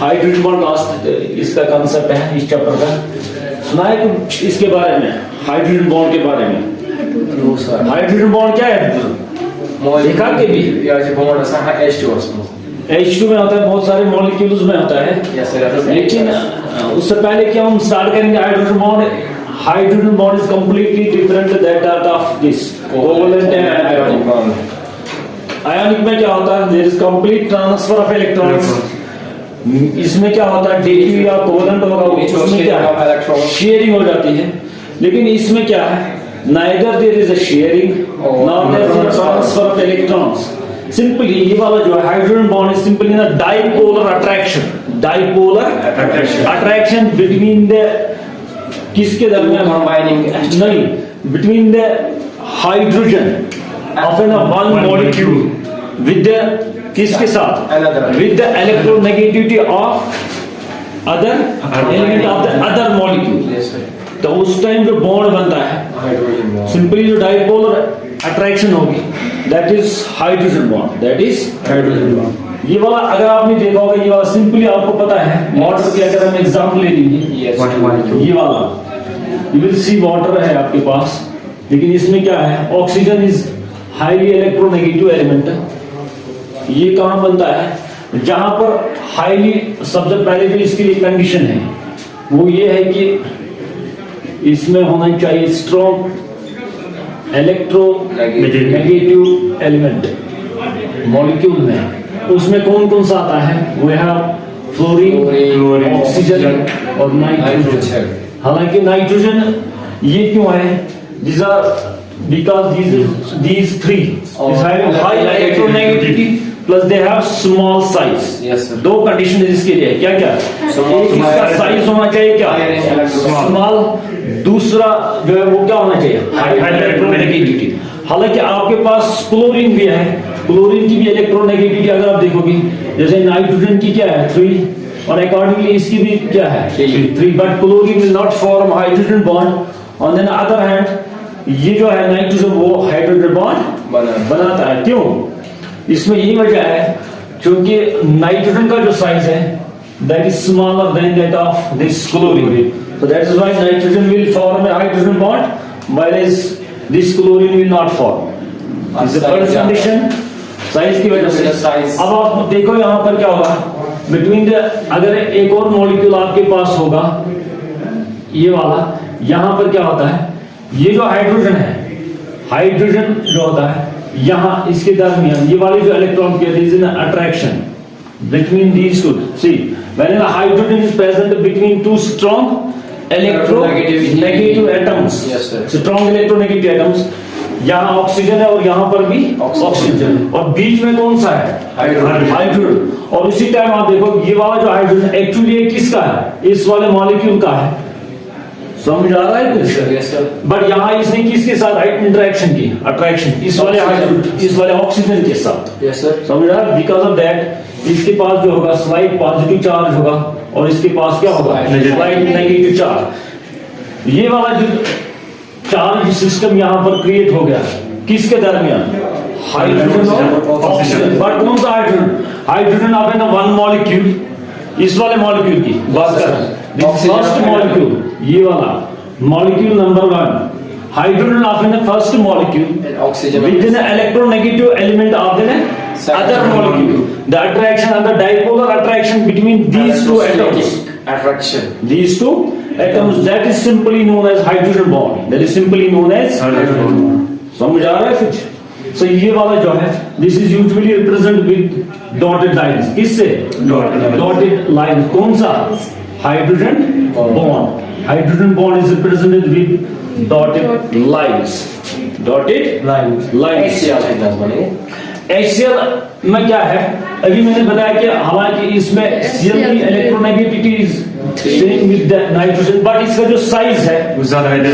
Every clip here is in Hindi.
हाइड्रोजन बॉन्ड इसका कॉन्सेप्ट है इस चैप्टर का। सुना है कुछ इसके बारे में, हाइड्रोजन बॉन्ड के बारे में? हाइड्रोजन बॉन्ड क्या है? देखा के भी H2 में होता है, बहुत सारे मॉलिक्यूल्स में होता है। लेकिन उससे पहले कि हम स्टार्ट करेंगे hydrogen bond is completely different that of this covalent and ionic bond. Ionic में क्या होता है? There is complete transfer of electrons. इसमें क्या होता है? डेटिव या कोवलेंट होगा, उसमें क्या है? शेयरिंग हो जाती है। लेकिन इसमें क्या है? neither there is a sharing nor there is a transfer of electrons. Simply ये वाला जो है hydrogen bond is simply a dipolar attraction between the किसके दरमियान? नहीं, between the hydrogen of one molecule with the किसके साथ? with the electronegativity of other element of the other molecule। तो उस टाइम जो बॉन्ड बनता है सिंपली जो डाइपोलर अट्रैक्शन होगी दैट इज हाइड्रोजन बॉन्ड, ये वाला अगर आपने देखा होगा, ये वाला सिंपली आपको पता है वाटर की अगर हम एग्जांपल ले लेंगे, ये वाला यू विल सी वाटर है आपके पास, लेकिन इसमें क्या है? Oxygen is highly electronegative element. ये कहां बनता है? जहां पर हाईली, सबसे पहले जो इसके लिए कंडीशन है वो ये है कि इसमें होना चाहिए स्ट्रॉन्ग इलेक्ट्रोनेगेटिव एलिमेंट मॉलिक्यूल में। उसमें कौन कौन सा आता है? वी हैव फ्लोरीन, ऑक्सीजन और नाइट्रोजन। हालांकि नाइट्रोजन ये क्यों है? these are because these three is having high electronegativity plus they have small size। दो कंडीशन है इसके लिए, क्या क्या? एक इसका साइज होना चाहिए क्या? स्मॉल। दूसरा जो है वो क्या होना चाहिए? High electronegativity. हालांकि आपके पास क्लोरीन भी है, क्लोरीन की भी इलेक्ट्रोनेगेटिविटी अगर आप देखोगे, जैसे नाइट्रोजन की क्या है? 3, और अकॉर्डिंगली इसकी भी क्या है? 3, but chlorine will not form hydrogen bond. On the other hand ये जो है नाइट्रोजन वो हाइड्रोजन बॉन्ड बनाता है। क्यों? इसमें यही वजह है क्योंकि नाइट्रोजन का जो साइज है that is smaller than that of this chlorine, so that is why nitrogen will form a hydrogen bond whereas this chlorine will not form। this is the first condition, size की वजह से। अब आप देखो यहाँ पर क्या होगा बिटवीन द, अगर एक और मॉलिक्यूल आपके पास होगा ये वाला, यहाँ पर क्या होता है? ये जो हाइड्रोजन है, हाइड्रोजन जो होता है यहाँ इसके दरमियान ये वाली जो इलेक्ट्रॉन के is an attraction between these two। see when a hydrogen is present between two strong electronegative atoms, strong electronegative atoms, यहाँ ऑक्सीजन है और यहाँ पर भी ऑक्सीजन, और बीच में कौन सा है? हाइड्रोजन। और उसी टाइम आप देखो ये वाला जो हाइड्रोजन एक्चुअली ये किसका है? इस वाले मॉलिक्यूल का है। समझ आ रहा है कुछ? बट यहाँ इसने किसके साथ इंटरेक्शन की? अट्रैक्शन इस वाले हाइड्रोजन, इस वाले ऑक्सीजन के साथ। समझ आ रहा है? बिकॉज ऑफ दैट इसके पास जो होगा स्लाइट पॉजिटिव चार्ज होगा और इसके पास क्या होगा? Slight negative charge. ये वाला जो चार्ज सिस्टम यहाँ पर क्रिएट हो गया किसके दरमियान? हाइड्रोजन और ऑक्सीजन। बट कौन सा hydrogen? Hydrogen of an one molecule, इस वाले मॉलिक्यूल की बात कर रहे हैं। फर्स्ट मॉलिक्यूल ये वाला molecule number 1, hydrogen of in the first molecule and oxygen within an electronegative element of the other molecule, the attraction and the dipolar attraction between these two atoms, these two atoms, that is simply known as hydrogen bond, that is simply known as hydrogen bond। समझ आ रहा है कुछ? so ये वाला जो है this is usually represented with dotted lines। किससे? dotted lines। कौन सा? hydrogen bond। hydrogen bond is represented with dotted lines। HCl में क्या है? अभी मैंने बताया कि हालांकि इसमें Cl की electronegativity is same with the nitrogen, but इसका जो साइज है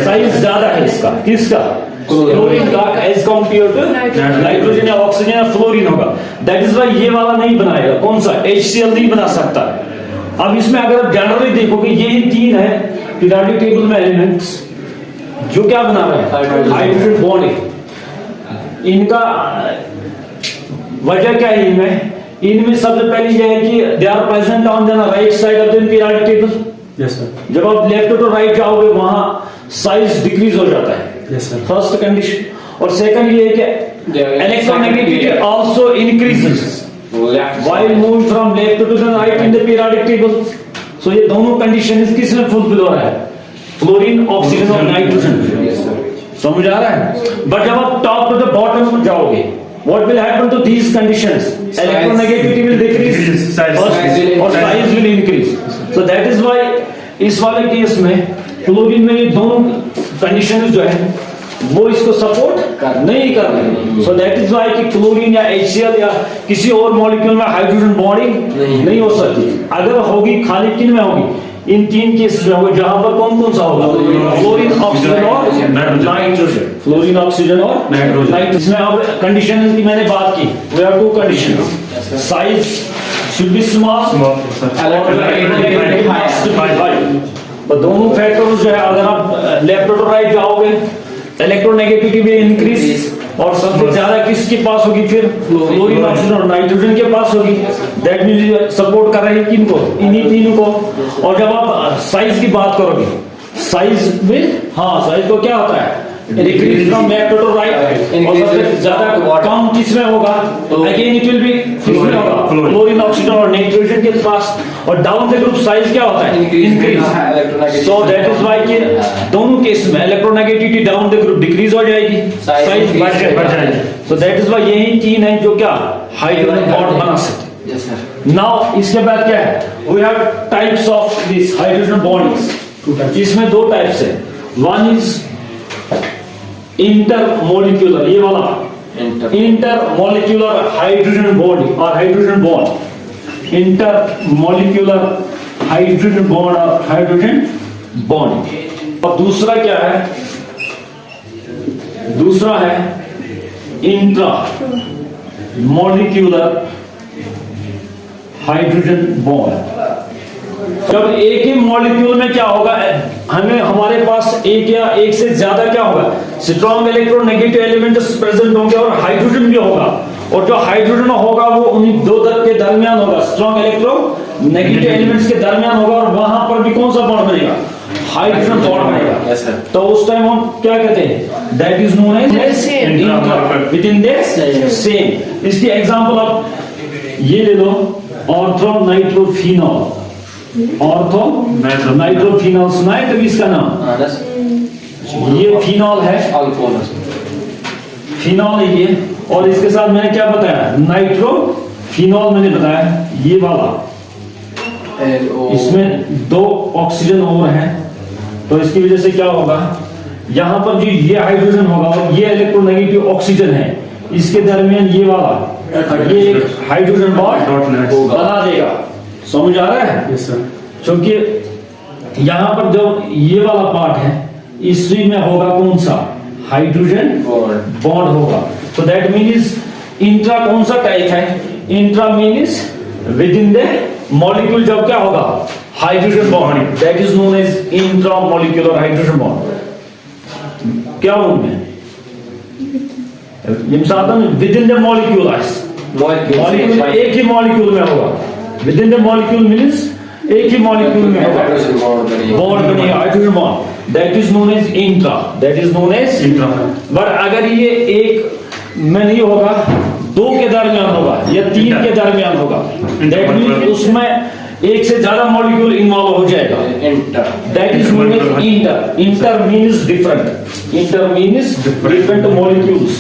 साइज ज्यादा है इसका। किसका? क्लोरीन का एज कंपेयर टू नाइट्रोजन या ऑक्सीजन या फ्लोरीन होगा। दैट इज व्हाई ये वाला नहीं बनाएगा। कौन सा? HCl नहीं बना सकता। अब इसमें अगर आप जनरली देखोगे यही 3 है पीरियोडिक टेबल में एलिमेंट्स जो क्या बना रहे हैं? Hydrogen bond. इनका वजह क्या है? इनमें इनमें सबसे पहली यह है कि they are present on the right side of the periodic table. Yes sir. जब आप लेफ्ट टू राइट जाओगे वहां साइज डिक्रीज हो जाता है। Yes sir. First condition. और सेकंड ये है कि electronegativity also increases while move from left to the right in the periodic table. So ये दोनों कंडीशन किसमें फुलफिल हो रहा है? फ्लोरीन, ऑक्सीजन और नाइट्रोजन। समझ आ रहा है? बट जब आप टॉप टू द बॉटम जाओगे, what will happen to these conditions? Electronegativity will decrease first और size will increase. So that is why इस वाले केस में क्लोरीन में ये दोनों कंडीशंस जो है वो इसको सपोर्ट नहीं कर रहे। सो दैट इज वाई कि क्लोरीन या HCl या किसी और मॉलिक्यूल में हाइड्रोजन बॉन्डिंग नहीं हो सकती। अगर होगी खाली किन में होगी? इन तीन केस में होगा, जहां पर कौन कौन सा होगा? फ्लोरीन, ऑक्सीजन और नाइट्रोजन। फ्लोरीन, ऑक्सीजन और नाइट्रोजन। इसमें अब कंडीशन की मैंने बात की। We have two condition. Size should be small और तो दोनों फैक्टर्स जो है, अगर आप लेफ्ट टू राइट जाओगे इलेक्ट्रोनेगेटिविटी भी इंक्रीज और सबसे ज्यादा किसके पास होगी? फिर फ्लोरीन, ऑक्सीजन और नाइट्रोजन के पास होगी। दैट मींस सपोर्ट कर रहे हैं किनको? इन्हीं तीनों को। और जब आप साइज की बात करोगे, साइज विल साइज को क्या होता है? Decrease from left to right. और सबसे ज्यादा कम किसमें होगा? अगेन इट विल बी किसमें होगा? फ्लोरीन, ऑक्सीजन और नाइट्रोजन के पास। और डाउन द ग्रुप साइज क्या होता है? Increase. So that is why कि दोनों केस में electronegativity down the group decrease हो जाएगी, साइज बढ़ जाएगी। सो दैट इज व्हाई यही तीन है जो क्या हाइड्रोजन बॉन्ड बना सकते हैं। नाउ इसके बाद क्या है? We have types of this hydrogen bonds. इसमें दो टाइप्स है। वन इज इंटरमोलिक्यूलर, ये वाला इंटरमोलिक्यूलर हाइड्रोजन बॉन्ड और hydrogen bond. Intermolecular hydrogen bond और हाइड्रोजन बॉन्ड। और दूसरा क्या है? दूसरा है इंट्रा मॉलिक्यूलर हाइड्रोजन बॉन्ड। जब एक ही मॉलिक्यूल में क्या होगा, हमें हमारे पास एक या एक से ज्यादा क्या होगा? स्ट्रॉन्ग इलेक्ट्रोनेगेटिव एलिमेंट्स प्रेजेंट होंगे और हाइड्रोजन भी होगा। और जो हाइड्रोजन होगा वो उन्हीं दो दर के दरमियान होगा, स्ट्रॉन्ग इलेक्ट्रोनेगेटिव एलिमेंट्स के दरमियान होगा। और वहां पर भी कौन सा बॉन्ड बनेगा? हाइड्रोजन बॉन्ड बनेगा। तो उस टाइम हम क्या कहते हैं? That is known as within the same. इसकी एग्जांपल आप ये ले लो, ऑर्थो नाइट्रोफिनॉल। ऑर्थो नाइट्रोफिनॉल सुना है कभी इसका नाम? ये फिनॉल है, फिनॉल है ये। और इसके साथ मैंने क्या बताया? नाइट्रोफिनॉल मैंने बताया, ये वाला। इसमें दो ऑक्सीजन और है, तो इसकी वजह से क्या होगा? यहां पर जो ये हाइड्रोजन होगा और ये इलेक्ट्रोनेगेटिव ऑक्सीजन है, इसके दरमियान ये वाला ये एक हाइड्रोजन बॉन्ड बना देगा। समझ आ रहा है? Yes sir. क्योंकि यहां पर जो ये वाला पार्ट है, इसी में होगा कौन सा? हाइड्रोजन बॉन्ड होगा। तो दैट मीन्स इंट्रा कौन सा टाइप है? Intra means within the molecule जब क्या होगा? Hydrogen bond. That is known as intra molecular hydrogen bond. क्या उनमें within the molecule, molecule एक ही मॉलिक्यूल में होगा। Within the molecule means एक ही मॉलिक्यूल में होगा बॉन्ड बनेगा, hydrogen bond. That is known as intra. That is known as intra. But अगर ये एक में नहीं होगा, दो के दरमियान होगा या तीन के दरमियान होगा, दैट मीन्स उसमें एक से ज्यादा मॉलिक्यूल इन्वॉल्व हो जाएगा। That is known as inter. Inter means different. Inter means different molecules.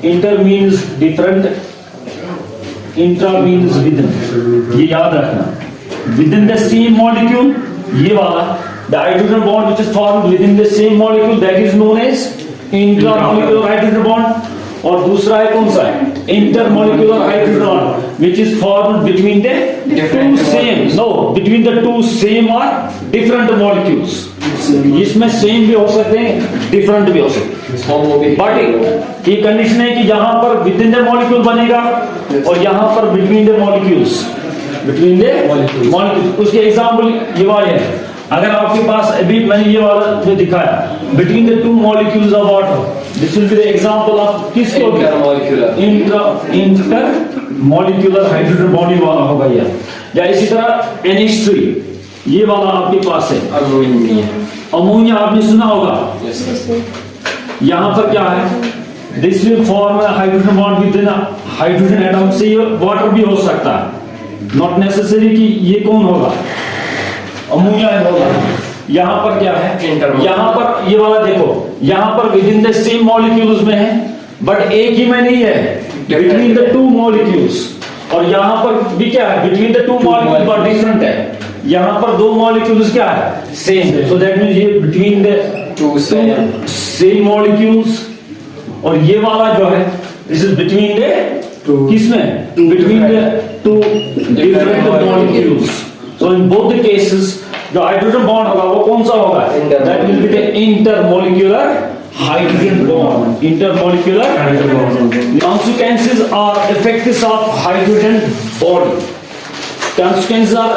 Inter means different, intra means within. ये याद रखना। Within the same molecule, ये वाला the hydrogen bond which is formed within the same molecule, that is known as intra molecular hydrogen bond. और दूसरा है कौन सा? Inter molecular hydrogen bond which is formed between the two same, no, between the two same और डिफरेंट मॉलिक्यूल्स। इसमें सेम भी हो सकते हैं, डिफरेंट भी हो सकते हैं। बट ये कंडीशन है कि यहां पर विद इन द मॉलिक्यूल बनेगा और यहां पर between the molecules, between the molecules. उसके एग्जांपल ये वाले हैं। अगर आपके पास अभी मैंने ये वाला जो दिखाया, between the two molecules of water, this will be the example of किसको? इंटर मॉलिक्यूलर हाइड्रोजन बॉन्डिंग वाला होगा ये, या इसी तरह NH3 ये वाला आपके पास है, अमोनिया आपने सुना होगा। यहाँ पर क्या है, this will form hydrogen bond with hydrogen atom से ये वाटर भी हो सकता है, नॉट नेसेसरी कि ये कौन होगा, अमोनिया होगा। यहाँ पर क्या है, यहाँ पर ये वाला देखो, यहाँ पर with in the same molecules में है, बट एक ही में नहीं है, बिटवीन द टू मॉलिक्यूल्स। और यहाँ पर भी क्या है, between the two molecules but different है। यहाँ पर दो मॉलिक्यूल्स क्या है, सेम, सो दैट मींस ये between the two same molecules. और ये वाला जो है दिस इज बिटवीन द किसमें, between the two different molecules. So in both the cases जो हाइड्रोजन बॉन्ड होगा वो कौन सा होगा, that will be the intermolecular hydrogen bond, intermolecular hydrogen bond. Consequences are effects of hydrogen bond, consequences are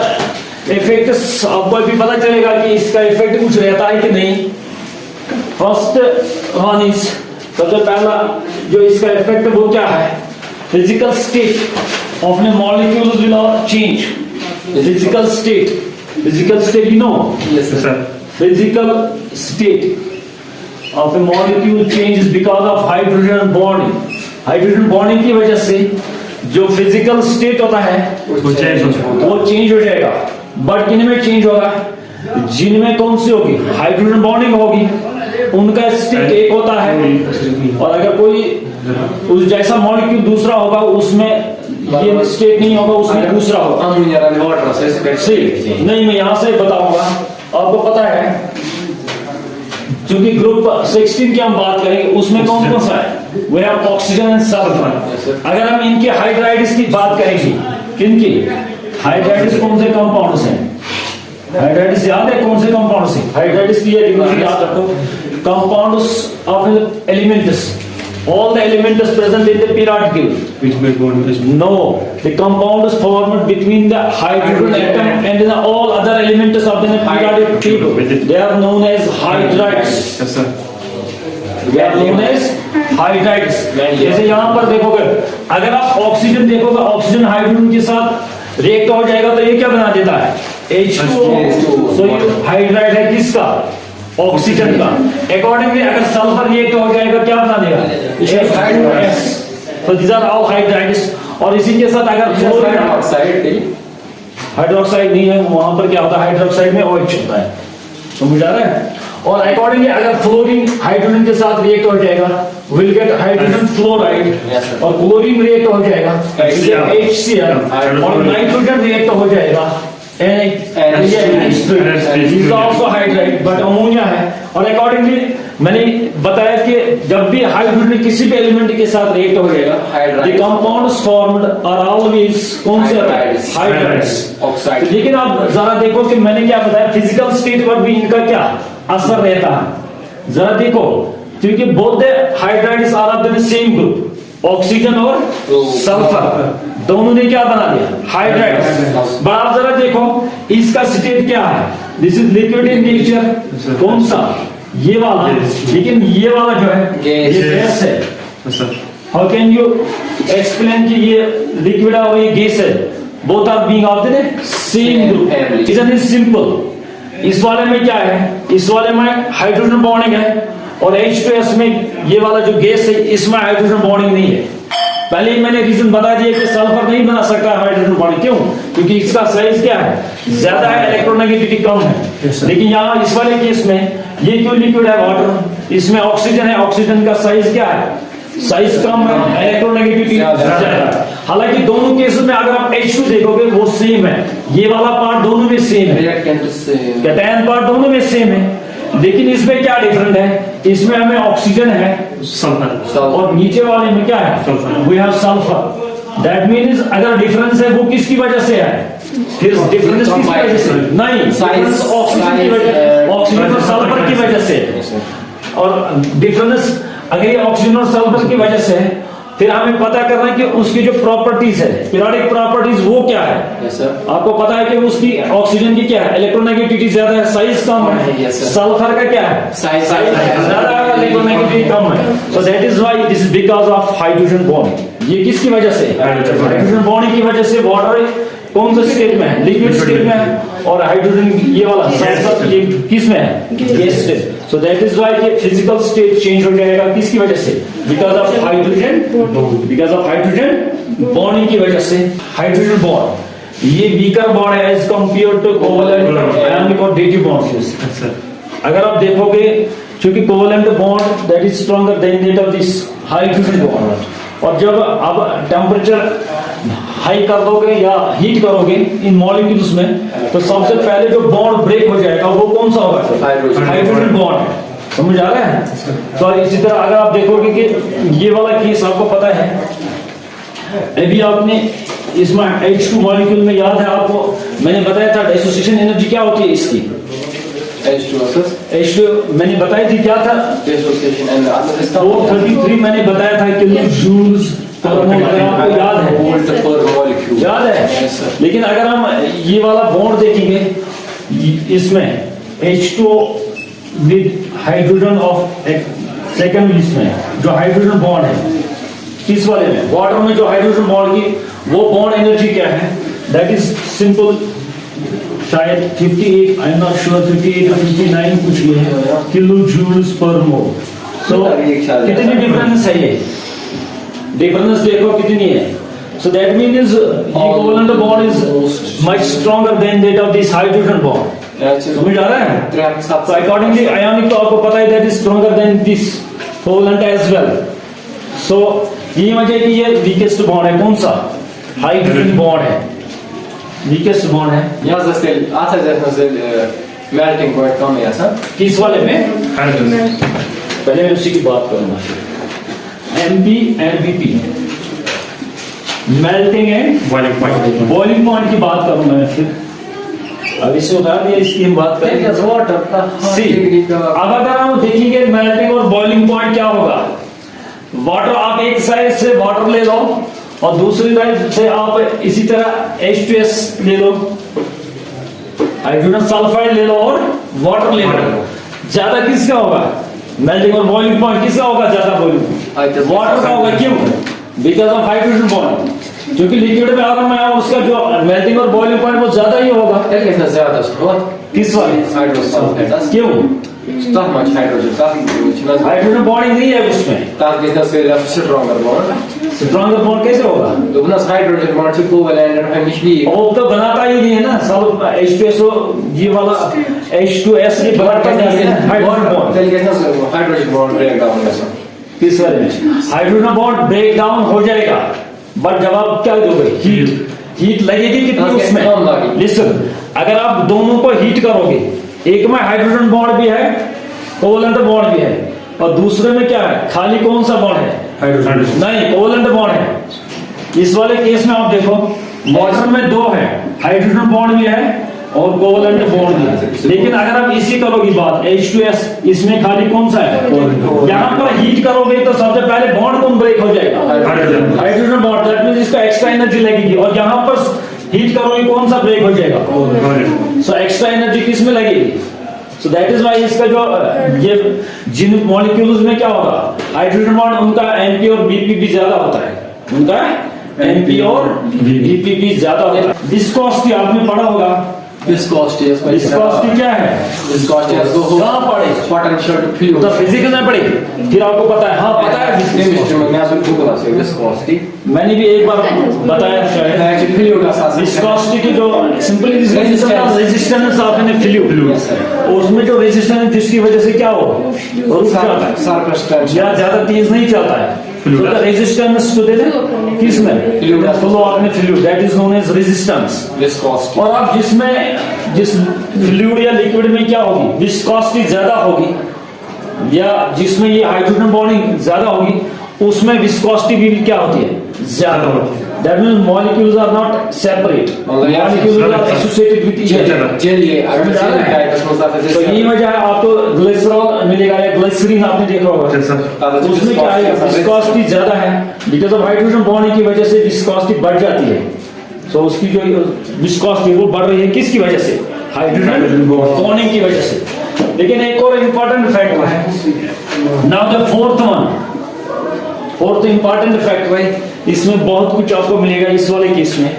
effects, आपको अभी पता चलेगा कि इसका इफेक्ट कुछ रहता है कि नहीं। फर्स्ट वन इज, सबसे पहला जो इसका इफेक्ट वो क्या है, physical state of the molecules will change. Physical state you know, Yes sir. physical state of a molecule changes because of hydrogen bonding। Hydrogen bonding की वजह से जो फिजिकल स्टेट होता है वो चेंज हो जाएगा। बट किन में चेंज होगा, जिनमें कौन सी होगी, हाइड्रोजन बॉन्डिंग होगी, उनका स्टेट एक होता है। और अगर कोई उस जैसा मॉलिक्यूल दूसरा होगा उसमें ये स्टेट नहीं होगा, उसमें दूसरा होगा। नहीं, मैं यहाँ से बताऊंगा, आपको पता है क्योंकि ग्रुप 16 की हम बात करेंगे उसमें कौन कौन सा है, वो है ऑक्सीजन एंड सल्फर। अगर हम इनके हाइड्राइड्स की बात करेंगे, किनकी हाइड्राइड्स, कौन से कंपाउंड्स हैं, हाइड्राइड्स याद है कौन से कंपाउंड्स हैं, हाइड्राइड्स की याद रखो, compounds of elements, all the elements present in the periodic table Which make bond is no, the compound is formed between the hydrogen atom and the all other elements of the periodic table, they are known as hydrides। yes sir. they are known as hydrides। जैसे यहाँ पर देखोगे, अगर आप ऑक्सीजन देखोगे, ऑक्सीजन हाइड्रोजन के साथ रिएक्ट हो जाएगा तो ये क्या बना देता है, H2O। सो ये हाइड्राइड है किसका, ऑक्सीजन का। अकॉर्डिंगली अगर सल्फर रिएक्ट हो जाएगा क्या बना देगा, H2S। तो these are all hydrides। और इसी के साथ अगर हाइड्रोक्साइड नहीं है, वहां पर क्या होता है, हाइड्रोक्साइड में OH होता है, समझ आ रहा है। और अकॉर्डिंगली अगर फ्लोरीन हाइड्रोजन के साथ रिएक्ट हो जाएगा, विल गेट हाइड्रोजन फ्लोराइड। और क्लोरीन रिएक्ट हो जाएगा HCl, और नाइट्रोजन रिएक्ट हो जाएगा also hydride, but अमोनिया है। और अकॉर्डिंगली मैंने बताया कि जब भी हाइड्रोजन किसी भी एलिमेंट के साथ रिएक्ट हो जाएगा, the compounds formed are always कौन से हाइड्राइड्स, ऑक्साइड। लेकिन आप जरा देखो कि मैंने क्या बताया, फिजिकल स्टेट पर भी इनका क्या असर रहता है, जरा देखो, क्योंकि both the hydrides are of the same group, oxygen और सल्फर दोनों ने क्या बना दिया, हाइड्राइड्स। बट आप जरा देखो इसका स्टेट क्या है, this is liquid in nature, कौन सा, ये वाला, लेकिन ये वाला जो है ये गैस है। हाउ कैन यू एक्सप्लेन कि ये लिक्विड है और ये गैस है, both are being of the same group, reason is simple. इस वाले में क्या है, इस वाले में हाइड्रोजन बॉन्डिंग है, और H2S में ये वाला जो गैस है इसमें हाइड्रोजन बॉन्डिंग नहीं है। पहले ही मैंने रीजन बता दिया कि सल्फर नहीं बना सकता हाइड्रोजन बॉन्डिंग, क्यों, क्योंकि इसका साइज क्या है, ज्यादा है, इलेक्ट्रोनेगेटिविटी कम है। लेकिन यहाँ इस वाले केस में ये क्यों लिक्विड है वाटर, इसमें ऑक्सीजन है, ऑक्सीजन का साइज क्या है, साइज कम है, इलेक्ट्रोनेगेटिविटी ज्यादा है। हालांकि दोनों केस में अगर आप H2 देखोगे वो सेम है, ये वाला पार्ट दोनों में सेम है, कैटायन पार्ट दोनों में सेम है, लेकिन इसमें क्या डिफरेंट है, इसमें हमें ऑक्सीजन है सल्फर, और नीचे वाले में क्या है, we have sulphur. That means अगर डिफरेंस है वो किसकी वजह से है, फिर डिफरेंस किसकी वजह से नहीं, डिफरेंस ऑक्सीजन की वजह, ऑक्सीजन और सल्फर की वजह से। और डिफरेंस अगर ये ऑक्सीजन और सल्फर की वजह से है, फिर हमें पता करना है कि उसकी जो प्रॉपर्टीज है, पीरियोडिक प्रॉपर्टीज वो क्या है। Yes, sir. आपको पता है कि उसकी ऑक्सीजन की क्या है, इलेक्ट्रोनेगेटिविटी ज्यादा है, साइज कम है। Yes, sir. सल्फर का क्या है, Size ज्यादा है, इलेक्ट्रोनेगेटिविटी कम है। So that is why this is because of hydrogen bond. ये किसकी वजह से, हाइड्रोजन बॉन्ड की वजह से वाटर कौन सा स्टेट में है, लिक्विड स्टेट में है, और हाइड्रोजन ये वाला सल्फर ये किस में है, gas state. So that is why ये फिजिकल स्टेट चेंज हो जाएगा, किसकी वजह से, because of hydrogen, because of hydrogen bonding की वजह से। हाइड्रोजन बॉन्ड ये वीकर बॉन्ड है एज कंपेयर टू कोवलेंट आयनिक और डेटिव बॉन्ड्स। अगर आप देखोगे, क्योंकि covalent bond that is stronger then that of this hydrogen bond, और जब आप टेम्परेचर हाई कर दोगे या हीट करोगे इन मॉलिक्यूल्स में, तो सबसे पहले जो बॉन्ड ब्रेक हो जाएगा वो कौन सा होगा, हाइड्रोजन बॉन्ड। समझ आ रहा है। तो इसी तरह अगर आप देखोगे कि ये वाला केस आपको पता है, अभी आपने इसमें H2 मॉलिक्यूल में याद है आपको, मैंने बताया था डिसोसिएशन एनर्जी क्या होती है इसकी, H2 मैंने बताई थी क्या था, 433 मैंने बताया था किलो जूल्स पर मोल, आपको याद है, याद है। लेकिन अगर हम ये वाला बॉन्ड देखेंगे इसमें H2 with hydrogen of second, इसमें जो हाइड्रोजन बॉन्ड है किस वाले में, वाटर में जो हाइड्रोजन बॉन्ड की वो बॉन्ड एनर्जी क्या है, दैट इज सिंपल, शायद 58, आई एम नॉट श्योर, 58 और 59 कुछ ये है किलो जूल्स पर मोल। सो कितनी डिफरेंस है ये, डिफरेंस देखो कितनी है। सो that means equivalent bond is much stronger than that of this hydrogen bond. समझ आ रहा है। सो अकॉर्डिंगली आयोनिक तो आपको पता है that is stronger than this covalent as well. So ये वजह कि ये वीकेस्ट बॉन्ड है, कौन सा, हाइड्रोजन बॉन्ड है, वीकेस्ट बॉन्ड है। मेल्टिंग पॉइंट कम है ऐसा किस वाले में, पहले मैं उसी की बात करूंगा। MP and BP melting and boiling point की बात करूंगा मैं। फिर अब इसे उतार दिया, इसकी हम बात करेंगे। अब अगर हम देखेंगे मेल्टिंग और बॉइलिंग पॉइंट क्या होगा, वाटर आप एक साइड से वाटर ले लो और दूसरी साइड से आप इसी तरह H2S ले लो, हाइड्रोजन सल्फाइड ले लो और वाटर ले लो, ज्यादा किसका होगा, मेल्टिंग और बॉइलिंग पॉइंट किसका होगा, ज्यादा बॉइलिंग वाटर का होगा। क्यों, बिकॉज ऑफ हाइड्रोजन बॉन्ड, क्योंकि लिक्विड में अगर मैं उसका जो मेल्टिंग और बॉइलिंग पॉइंट वो ज्यादा ही होगा। किस वाले, क्यों, हाइड्रोजन बॉन्ड नहीं है उसमें, स्ट्रॉन्गर बॉन्ड कैसे होगा, वो तो बनाता ही नहीं है ना, सब H2SO ये वाला H2S ये बनाता नहीं है हाइड्रोजन बॉन्ड। किस वाले में, हाइड्रोजन बॉन्ड ब्रेक डाउन हो जाएगा, बट जब आप क्या दोगे, हीट लगेगी कितनी उसमें। लिसन, अगर आप दोनों को हीट करोगे, एक में हाइड्रोजन बॉन्ड भी है, कोवलेंट बॉन्ड भी है, और दूसरे में क्या है, खाली कौन सा बॉन्ड है, हाइड्रोजन नहीं, कोवलेंट बॉन्ड है। इस वाले केस में आप देखो वाटर में दो है, हाइड्रोजन बॉन्ड भी है और कोवलेंट बॉन्ड भी है। लेकिन अगर आप इसी करोगी बात H2S, इसमें खाली कौन सा है, यहाँ पर हीट करोगे तो सबसे पहले बॉन्ड कौन ब्रेक हो जाएगा, हाइड्रोजन बॉन्ड, दैट मींस इसका एक्स्ट्रा एनर्जी लगेगी, और यहाँ पर हीट करोगे कौन सा ब्रेक हो जाएगा, सो एक्स्ट्रा एनर्जी किस में लगेगी। सो दैट इज व्हाई इसका जो ये जिन मॉलिक्यूल्स में क्या होगा, हाइड्रोजन बॉन्ड उनका MP और BP भी ज्यादा होता है, उनका MP और BP भी ज्यादा होता है। विस्कोसिटी आपने पढ़ा होगा, विस्कोसिटी क्या है, कहाँ पढ़े, पोटेंशियल टू फ्लूइड, तो फिजिक्स में पढ़ी, फिर आपको पता है, हाँ पता है, मैंने भी एक बार बताया शायद। विस्कोसिटी की जो simply resistance of an fluid, उसमें जो रेजिस्टेंस जिसकी वजह से क्या हो, रुक जाता है या ज्यादा तेज नहीं चलता है, रेजिस्टेंस तो देते किसमें, flow of an fluid, that is known as resistance. और अब जिस फ्लूइड या लिक्विड में क्या होगी, विस्कोसिटी ज्यादा होगी, या जिसमें ये हाइड्रोजन बॉन्डिंग ज्यादा होगी, उसमें विस्कोसिटी भी क्या होती है, ज्यादा होती है। That means molecules are not separate. Molecules are associated with each other. चलिए अगर समझ आ रहा है? तो यही वजह है आपको ग्लिसरॉल मिलेगा या ग्लिसरीन आपने देखा होगा। उसमें क्या है, विस्कोसिटी ज्यादा है, बिकॉज ऑफ हाइड्रोजन बॉन्डिंग की वजह से विस्कोसिटी बढ़ जाती है। सो उसकी जो विस्कोसिटी वो बढ़ रही है किसकी वजह से? हाइड्रोजन बॉन्डिंग की वजह से। लेकिन एक और इंपॉर्टेंट फैक्टर है। Now the fourth important factor है, इसमें बहुत कुछ आपको मिलेगा इस वाले केस में।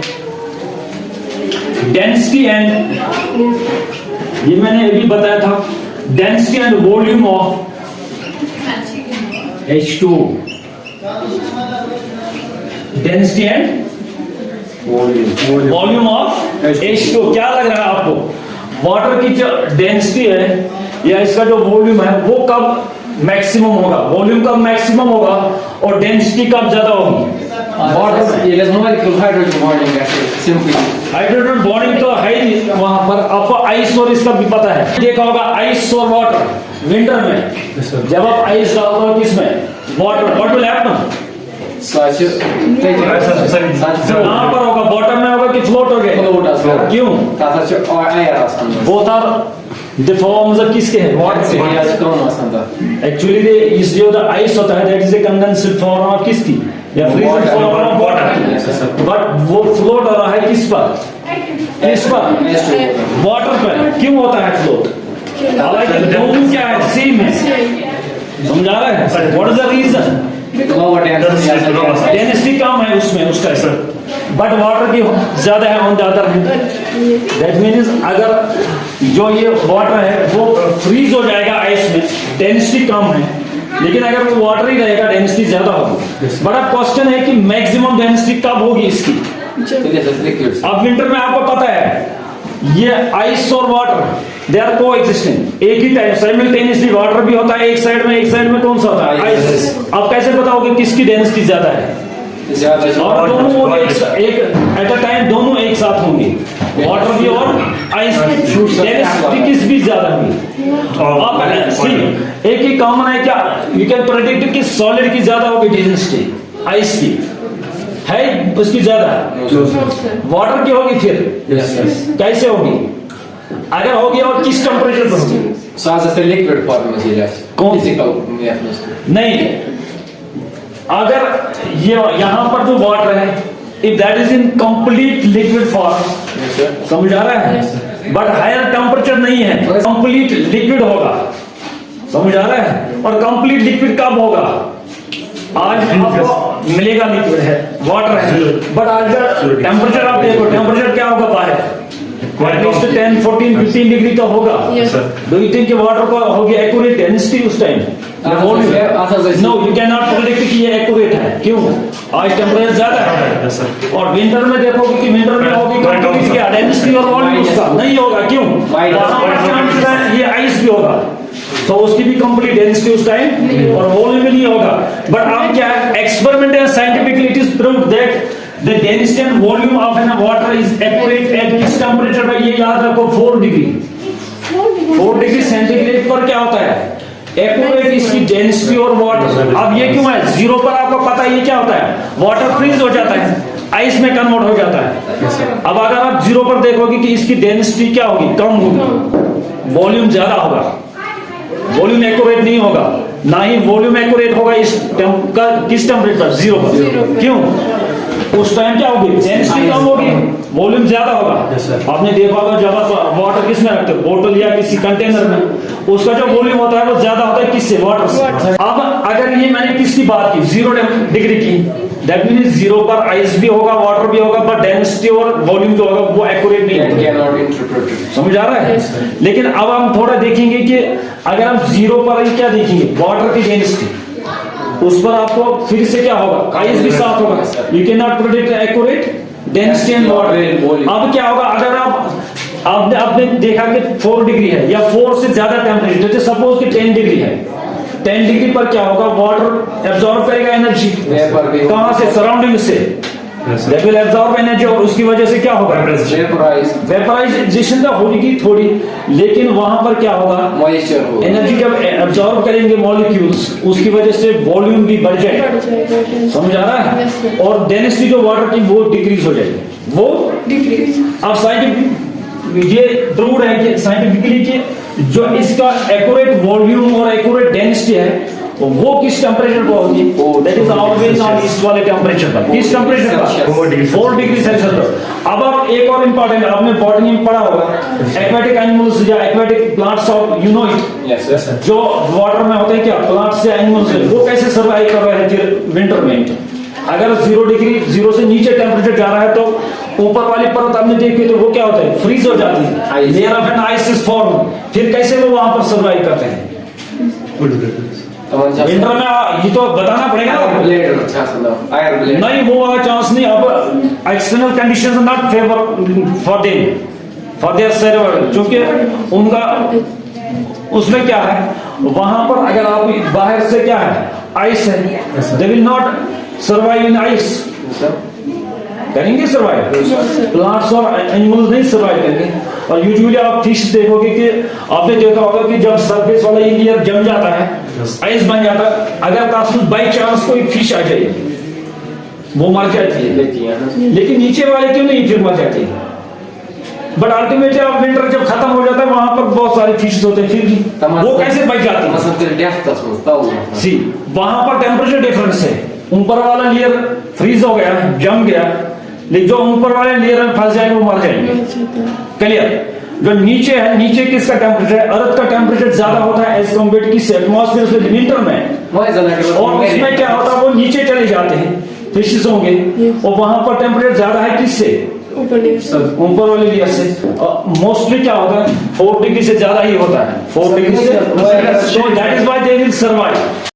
डेंसिटी एंड, ये मैंने अभी बताया था, density and volume of H2, density and volume of H2। क्या लग रहा है आपको? वाटर की जो डेंसिटी है या इसका जो वॉल्यूम है वो कब मैक्सिमम होगा, वॉल्यूम कब मैक्सिमम होगा और डेंसिटी कब ज्यादा होगी? वाटर ये मोलेक्यूल हाइड्रोजन बॉन्डिंग है सिंपली। हाइड्रोजन बॉन्डिंग तो है ही वहां पर। आपको आइस और इसका भी पता है, देखा होगा आइस और वाटर विंटर में जब आप आइस डालते हो किसमें, वाटर, व्हाट विल हैपन? कहां पर होगा, बॉटम में होगा कि फ्लोट होगा? क्यों? Both are the forms of किसके हैं? वाटर से। एक्चुअली इस जो द आइस होता है that is a condensed form of किसकी, या फ्रीजन फॉर्म ऑफ वाटर। बट वो फ्लोट हो रहा है किस पर? किस पर? वाटर पर। क्यों होता है फ्लोट? हालांकि दोनों क्या है, सेम है। समझा रहे हैं? What is the reason? Density कम है उसमें उसका, बट वाटर की ज्यादा है on the other hand. That means अगर जो ये वाटर है वो फ्रीज हो जाएगा आइस में, डेंसिटी कम है, लेकिन अगर वो वाटर ही रहेगा डेंसिटी ज्यादा होगी। बट अब क्वेश्चन है कि मैक्सिमम डेंसिटी कब होगी इसकी? अब विंटर में आपको पता है ये आइस और वाटर दे आर को एग्जिस्टिंग, एक ही टाइम साइमल्टेनियसली वाटर भी होता है एक साइड में कौन सा होता है? आइस। आप कैसे बताओगे किसकी डेंसिटी ज्यादा है? और दोनों एक एट अ टाइम दोनों एक साथ होंगे, वाटर भी और आइस की। डेंसिटी किस भी ज्यादा होगी? आप सी एक ही कॉमन है क्या, यू कैन प्रेडिक्ट कि सॉलिड की ज्यादा होगी डेंसिटी, आइस की है उसकी ज्यादा, वाटर की होगी फिर कैसे होगी? अगर होगी और किस टेम्परेचर पर होगी? लिक्विड फॉर्म में नहीं, अगर ये यहाँ पर जो वाटर है if that is in complete liquid form, समझ आ रहा है, बट हायर टेम्परेचर नहीं है, कंप्लीट लिक्विड होगा। समझ आ रहा है? और कंप्लीट लिक्विड कब होगा? आज आपको मिलेगा लिक्विड है, वाटर है, बट आज का टेम्परेचर आप देखो, टेम्परेचर क्या होगा बाहर? एटलीस्ट 10, 14, 15 डिग्री तो होगा। डू यू थिंक वाटर को होगी एक्यूरेट डेंसिटी उस time? No, you can not predict कि ये एक्यूरेट है। क्यों? आज टेम्परेचर ज्यादा है। और विंटर में देखोगे कि विंटर में होगी कंप्लीट क्या डेंसिटी और वॉल्यूम उसका नहीं होगा। क्यों? ये आइस भी होगा तो उसकी भी कंप्लीट डेंसिटी उस टाइम और वॉल्यूम भी नहीं होगा। बट अब क्या experiment and scientifically it is proved that the density and volume of an water is accurate at किस टेम्परेचर पर? ये याद रखो 4 डिग्री 4 डिग्री सेंटीग्रेड पर क्या होता है? एक्यूरेट इसकी डेंसिटी और वाटर। अब ये क्यों है? जीरो पर आपको पता है ये क्या होता है? वाटर फ्रीज हो जाता है, आइस में कन्वर्ट हो जाता है। अब अगर आप जीरो पर देखोगे कि इसकी डेंसिटी क्या होगी? कम होगी, वॉल्यूम ज्यादा होगा, वॉल्यूम एक्यूरेट नहीं होगा, ना ही वॉल्यूम एक्यूरेट होगा इस किस टेम्परेचर? जीरो पर। क्यों? उस टाइम क्या होगी? डेंसिटी कम होगी, वॉल्यूम ज्यादा होगा। आपने देखा होगा जब आप वाटर किस में रखते हो, बोतल या किसी कंटेनर में, उसका जो वॉल्यूम होता है वो ज्यादा होता है किससे? वाटर से। अब अगर ये मैंने किसकी बात की? 0 डिग्री की, दैट मीन्स जीरो पर आइस भी होगा, वाटर भी होगा, बट डेंसिटी और वॉल्यूम जो होगा वो एक्यूरेट नहीं होगा। समझ आ रहा है? लेकिन अब हम थोड़ा देखेंगे कि अगर हम जीरो पर क्या देखेंगे, वाटर की डेंसिटी, उस पर आपको फिर से क्या होगा? आइस भी साथ होगा। You can not predict accurate density and water. अब क्या होगा? अगर आपने देखा कि 4 डिग्री है या 4 से ज्यादा टेम्परेचर, जैसे सपोज कि 10 डिग्री है, 10 डिग्री पर क्या होगा? वाटर एब्जॉर्ब करेगा एनर्जी, कहां से? सराउंडिंग से। दैट विल एब्जॉर्ब एनर्जी और उसकी वजह से क्या होगा? Vaporize. वेपराइजेशन तो होगी थोड़ी, लेकिन वहां पर क्या होगा? Moisture होगा. एनर्जी जब एब्जॉर्ब करेंगे मॉलिक्यूल्स, उसकी वजह से वॉल्यूम भी बढ़ जाएगा, समझ आ रहा है? Yes, sir. और डेंसिटी जो वाटर की वो डिक्रीज हो जाएगी, वो डिक्रीज। अब साइंटिफिक ये प्रूव है कि साइंटिफिकली कि जो इसका एक्यूरेट वॉल्यूम और एक्यूरेट डेंसिटी है वो किस टेम्परेचर पर होगी? दैट इज ऑलवेज ऑन इस वाले टेम्परेचर पर। किस टेम्परेचर पर? 4 डिग्री सेल्सियस पर। अब आप एक और इंपॉर्टेंट, आपने बॉटनी में पढ़ा होगा, एक्वेटिक एनिमल्स या aquatic plants of you know it, Yes, yes. जो वाटर में होते हैं क्या प्लांट्स या एनिमल्स, वो कैसे सर्वाइव कर रहे हैं फिर विंटर में? अगर 0 डिग्री 0 से नीचे टेम्परेचर जा रहा है तो ऊपर वाली परत आपने देखी तो वो क्या होता है? फ्रीज हो जाती है, layer of an ice is form. फिर कैसे वो वहां पर सर्वाइव करते हैं विंटर में? ये तो बताना पड़ेगा ना। नहीं, वो वाला चांस नहीं। अब external conditions are not favour for them for their survival, क्योंकि उनका उसमें क्या है, वहां पर अगर आप बाहर से क्या है, आइस है, they will not survive in ice. करेंगे सर्वाइव? प्लांट्स और एनिमल्स नहीं सर्वाइव करेंगे। और यूजुअली आप फिश देखोगे कि आपने देखा होगा कि जब सरफेस वाला ये लेयर जम जाता है, आइस बन जाता है, अगर बाई चांस कोई फिश आ जाए वो मर जाती है, लेकिन नीचे वाले क्यों नहीं फिर मर जाती है? बट अल्टीमेटली आप विंटर जब खत्म हो जाता है वहां पर बहुत सारे फिश होते हैं, फिर भी वो कैसे बच जाती है? सी वहां पर टेम्परेचर डिफरेंस है, ऊपर वाला लेयर फ्रीज हो गया, जम गया, लेकिन जो ऊपर वाले लेयर में फंस जाएंगे वो मर जाएंगे। क्लियर? जो नीचे है, नीचे किसका टेम्परेचर है? अर्थ का टेम्परेचर ज्यादा होता है एज कम्पेयर किस एटमॉस्फेयर से विंटर में, और उसमें क्या होता है वो नीचे चले जाते हैं, फिशेस होंगे, और वहां पर टेम्परेचर ज्यादा है किससे? ऊपर वाले लेयर से। मोस्टली क्या होता है 4 डिग्री से ज्यादा ही होता है, 4 डिग्री से, so that is why they will survive।